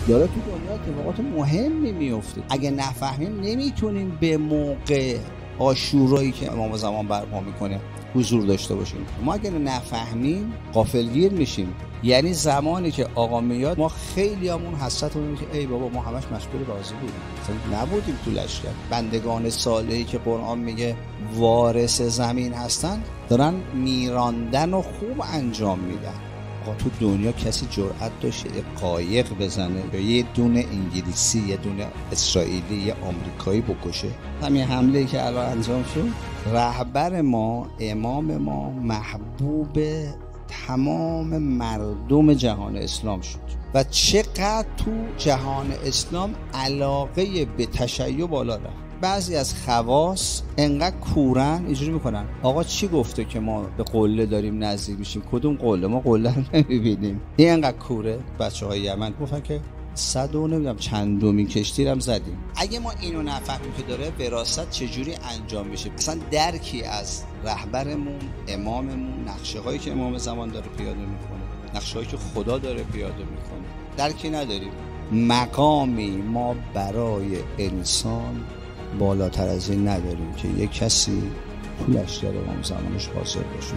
داره تو دنیا اتفاقات مهمی میفته. اگه نفهمیم نمیتونیم به موقع عاشورایی که امام زمان برپا میکنه حضور داشته باشیم. ما اگه نفهمیم غافلگیر میشیم. یعنی زمانی که آقا میاد ما خیلیامون حسرتمون که ای بابا ما همش مشغول بازی بودیم، مثلا نبودیم تو لشکر. بندگان صالحی که قرآن میگه وارث زمین هستن دارن میراندن و خوب انجام میدن. آقا تو دنیا کسی جرأت داشته قایق بزنه یا یه دونه انگلیسی، یه دونه اسرائیلی، یه آمریکایی بکشه؟ همین حمله‌ای که الان انجام شد، رهبر ما، امام ما، محبوب تمام مردم جهان اسلام شد و چقدر تو جهان اسلام علاقه به تشیع بالا رفت. بعضی از خواص انقدر کورن اینجوری میکنن آقا چی گفته که ما به قله داریم نزدیک میشیم؟ کدوم قله؟ ما قله رو نمیبینیم. این انقدر کوره. بچه‌های یمن گفتن که 100 و نمیدونم چندمین کشتی رو زدیم. اگه ما اینو نفهمیم که داره وراثت چجوری انجام میشه، مثلا درکی از رهبرمون، اماممون، نقشه هایی که امام زمان داره پیاده میکنه، نقشه هایی که خدا داره پیاده میکنه، درکی نداریم. مقامی ما برای انسان بالاتر از این نداریم که یک کسی تو لشکر امام زمانش حاضر باشه.